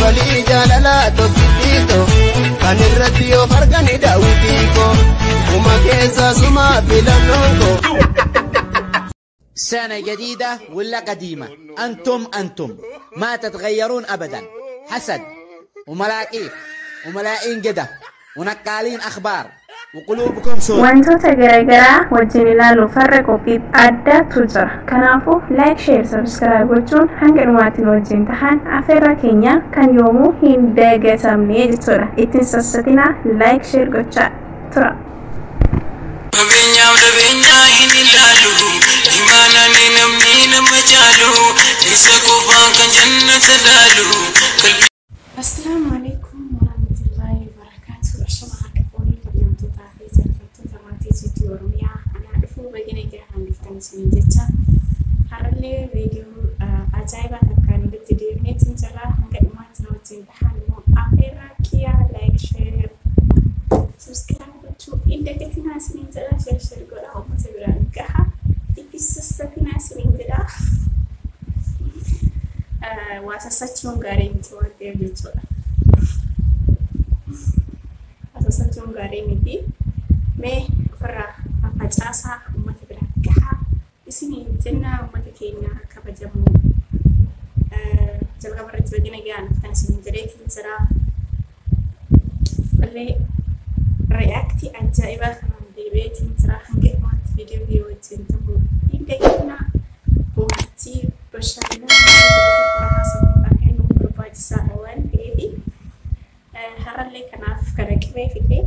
walii jaalala tokkittiito kan irratti yoo fargani daawwitiiko uma keessa suma filannoon koo. سنة جديدة ولا قديمة؟ أنتم ما تتغيرون أبدا. حسد وملاقيف وملايين قدة ونقالين أخبار وقلوبكم سود. wantoota garaagaraa wajjin ilaaluu farra qophii addaatu jira. Kanaafuu like, share, subscribe gochuun hanga dhumaatiin wajjin tahan afeerra keenya kan yoomuu hin dagatamne jechuudha. Ittiin sassatinaa like, share gochaa tura. Assalamu alaikum warahmatullahi wabarakatuh. Assalamu alaikum warahmatullahi wabarakatuh. Ana dhufu bagina gahan diftan sinin jecha haralle video ajaiba takkan nuti deemne tinjala hanga dhumaatti wajjin tahan mo afeerra kiya like, share, subscribe gochuu indagatina sinin jala share godha ummata biraan gaha ibbisassatina sinin jedha. Wasasachuun gaarii miti waan ta'eef jechuudha. Wasasachuun gaarii miti. Mee ofirraa facaasaa uummata bira gahaa isiniin jenna uummata keenya kabajamu. Jalqaba irratti bagina gahaan kan isiniin jedheetiin jira. Illee reaaktii ajaa'ibaa kanaan deebi'eetiin jira hanga dhumaatti viidiyoo wajjin ta'uu hin deeggarna. Bohaartii bashannana waan ta'eef harallee kanaaf kana qibee fidee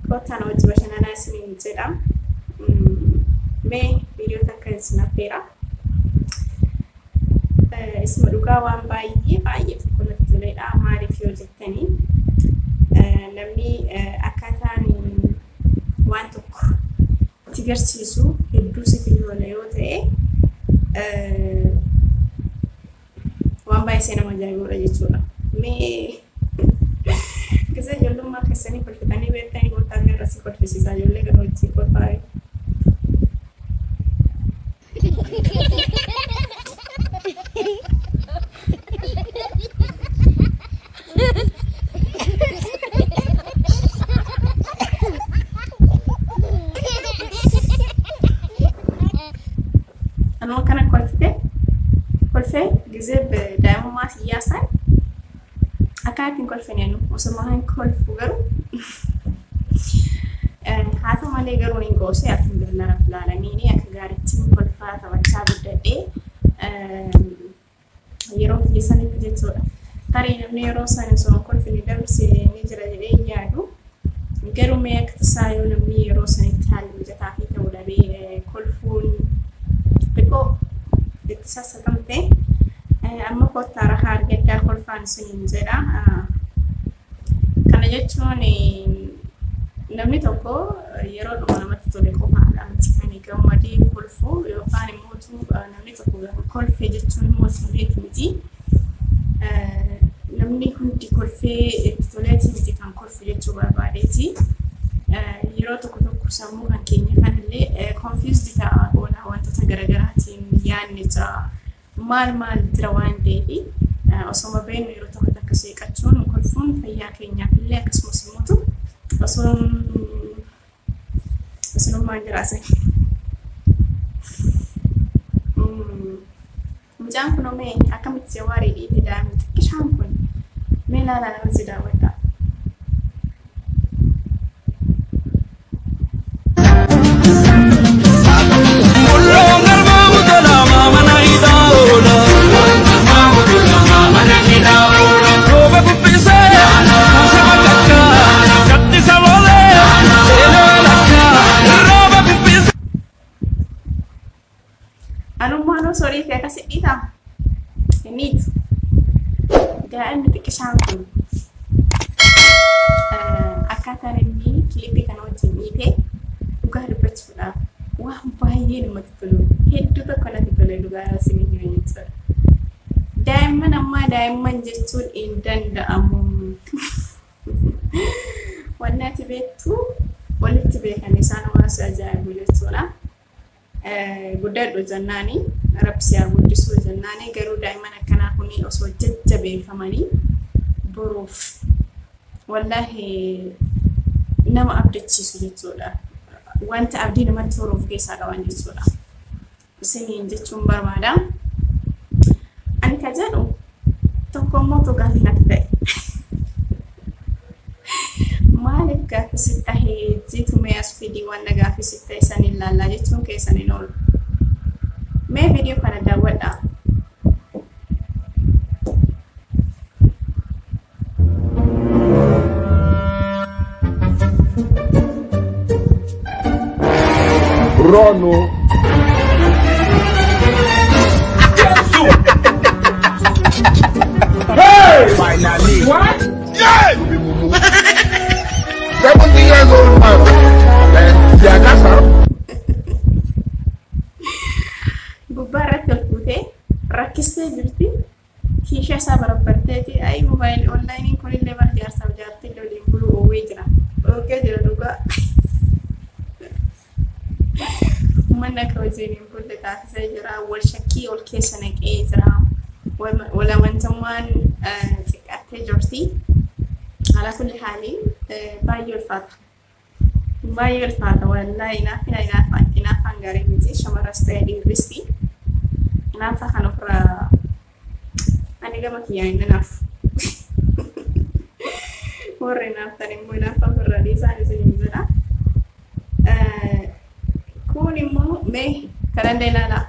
kottaan hojii bashannanaa isiniin jedha. Mee viidiyoo takka isin affeera. Isma dhugaa waan baay'ee tokko natti toledha. Maaliif yoo jettanii namni akkaataan waan tokko itti garsiisu hedduu sitti tola yoo ta'e waan baay'ee nama ajaa'ibudha jechuudha. Mee kisa ijoollummaa keessanii kolfitanii beektanii goottaa irra si kolfisiisaa ijoollee gara wajjin kolfaa. Anuma kana kolfite ጊዜ በዳይሞማ ሲያሳይ አካቲን ኮልፈኔኑ ወሰማን ኮልፉ ገሩ ሃቶ ማለ ገሩን እንጎሴ አትምደና ረብላላሚኒ አከጋሪቲን ኮልፋ ተወቻ በደዴ የሮ ሊሰኒ ፕሮጀክት ታሪ ነምኔ የሮ ሳይን ሶ ኮልፍኒ ደርስ ኒጅራ ይያዱ ገሩ ሜክ ተሳዩ ነምኔ የሮ ሳይን ታል ጀታፊ ተውላቤ ኮልፉን ብቆ የተሳሰተምቴ amma kottara hargedda kolfaan sinin jedha. Kana jechuun namni tokko yeroo dhuma namatti tole qofaadha miti kan gammadee kolfu yookaan immoo namni tokko kolfee jechuun immoo sirriitti miti. Namni hundi kolfee itti toleeti miti kan kolfu jechuu barbaadeeti. Yeroo tokko sammuu kan keenya kanallee confused ta'a oola wantoota garaagaraatiin yaadne ta'a. Maal jira waan ta'eef osoo beeknu yeroo tokko takka seeqachuun kolfuun fayyaa keenyaaf illee akkasumas immoo osoo maal jiraase. Mucaan kun mee akkamitti jawaarii dhiite daa'imni xiqqishaan kun mee ilaalaa namatti daawwadha. Anumano sorry kaya kasi ita. Need. Daa'imni xiqqishaan kun akkaataan inni kilipii kana wajjin dhiite dhugaa dubbachuudhaaf waan baay'ee namatti tolu. Hedduu tokko natti tole dhugaa isin hime jechuudha. Daa'imman ammaa daa'imman jechuun hin danda'amu. Wanni ati beektu walitti beekan isaan waan ajaa'ibu jechuudha. Guddaadhu jennaani rabsiyaa guddisuu jennaani garuu daa'imman akkanaa kuni osoo jajjabeeffamanii boruuf wallahi nama abdachiisu jechuudha. Wanta abdii namatti horuuf keessaa qaban jechuudha. Isiniin jechuun barbaada. Ani ka jedhu tokkommoo gaaffii natti ta'e. Maaliif gaaffii sitti tahee jitumee as fidii waan gaaffii sitti ta'e san ilaallaa jechuun keessan hin oolu. Mee viidiyoo kana daawwadhaa. Rono. Hey! Finally. What? Yes! 70 years old man. Gubbaa fuutee rakkistee jirti. Kiishaa isaa barabbarteeti. Ay mobaayilii onlaayiniin kunillee bara jaarsaaf jaartii waliin buluu oowwee jira. Oogee jira dhugaa. Mana kawajini bulle taasisee jira. Wal shakkii ol keessa naqee jira. Walamantummaan xiqqaattee jirti. Ala kulli haali baay'ee ulfaata. Baay'ee ulfaata wallahi inaafaan gaarii miti shamarras ta'e dhiirristi. Inaafa kan ofirraa ani gama kiyyaa hin inaaf. Warri inaaftan immoo inaafa ofirraa dhiisaan isin jira. Kun immoo mee kadhannee ilaalaa.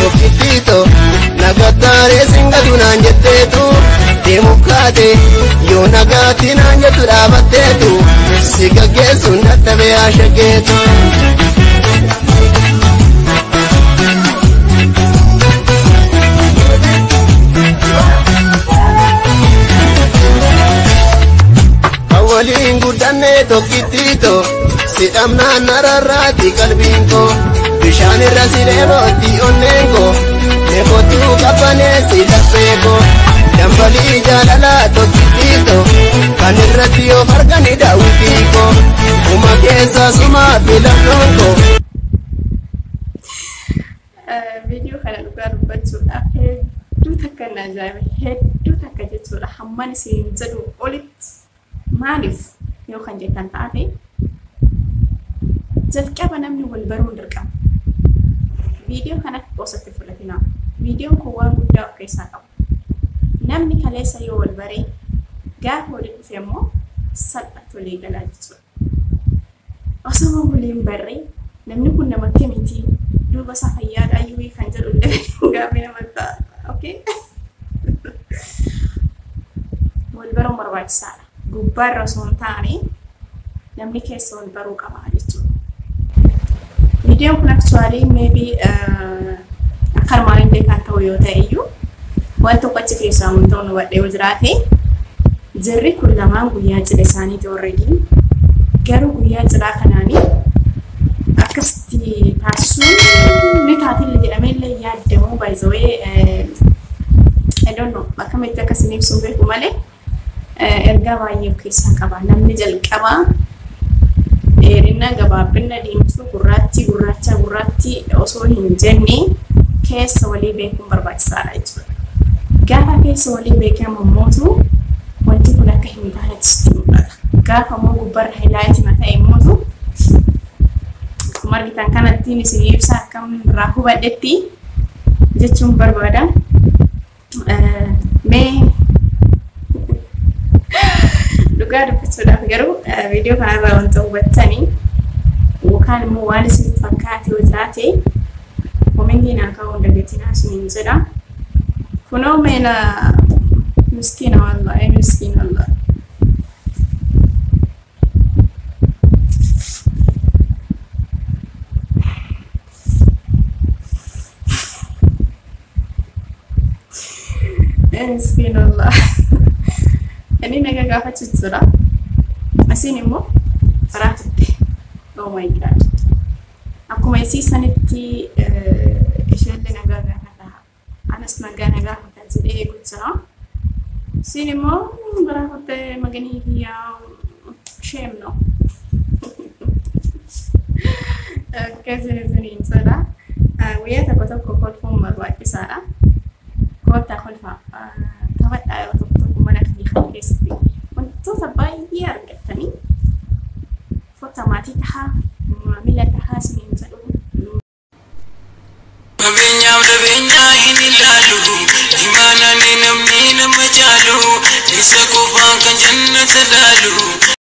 Tokkittiito nagattaaree singatu naan jetteetu deemuuf kaate yoo nagaatti naan jettu dhaabatteetu si gaggeessuun dadhabee haa shaggeetu. Waliin guddannee tokkittiito si dhamnaan nararraati qalbiin koo bishaan irra si dheerootti onneen koo neefottuu qabbanee si laphee koo dambalii jaalalaa tokkittiito kan irratti yoo fargani daawwitii koo uma keessaa sumaa filannoon koo. Viidiyoo kana dhugaa dubbachuudhaaf hedduu takka na ajaa'ibe hedduu takka jechuudha hamman isin jedhu olitti. Maaliif yoo kan jettan taate jalqaba namni wal baruun dirqama. Viidiyoo kanatti osatti fudhatinaa. Viidiyoon kun waan guddaa of keessaa qaba. Namni kaleessa yoo wal baree gaafa waliin dhufe immoo salphatti walii galaa jechuudha. Osoo waliin barree namni kun nama kamiiti duuba isaa fayyaadha ayyuu kan jedhu illee gaafa nama ta'a. Okay? Wal baruun barbaachisaadha. Gubbaarra osoo hin taane namni keessa wal baruu qaba jechuudha. Viidiyoon kun actually maybe akka armaan beekan ta'u yoo ta'e iyyuu waan tokko achi keessaa wantoonni hubadhee yoo jiraate jirri kun lamaan guyyaa cidha isaaniiti already garuu guyyaa cidhaa kanaanii akkasitti taasisuun ni taatille jedhamee illee yaadamu by the way I don't know akkamitti akkasiin ibsuun beeku malee. Erga baay'ee of keessaa qaba. Namni jalqabaa dheerina gabaabina diimtuu gurraacha osoo hin jenne keessa walii beekuun barbaachisaadha jechuudha. Gaafa keessa walii beekamu immoo wanti kun akka hin taanetti sitti mul'ata. Gaafa immoo gubbarra hiilaayitii mataa immoo akkuma argitan kanatti isin ibsa akkam irraa hubadhetti jechuun barbaada. Mee dhugaa dubbachuudhaaf garuu viidiyoo kanarraa wanta hubattanii yookaan immoo waan isinitti fakkaate yoo jiraate komentii naa kaa'uun dagatinaa isiniin jedha. Kunoo meela miskiina wallahi miskiina wallahi. Miskiina wallahi. Ini naga gaafachuu jira. Asiin immoo faraatutte. Oh my god. Akkuma isiisanitti isheellee nagaa gaafata. Anas nagaa gaafata jedhee eeguu jira. Asiin immoo faraatutte maganii biyyaa shame no. Kasih insana. Wiyya tokko kolfuun barbaachisaadha. Koota kolfaa taphaadhaa yoo tokko mana keessatti wantoota baay'ee argattanii fotta maatii tahaa maamila tahaa isiniin jedhu. Dabeenyaa hin ilaalu imaanaan namni nama jaalu isa qofaan kan jannata laalu.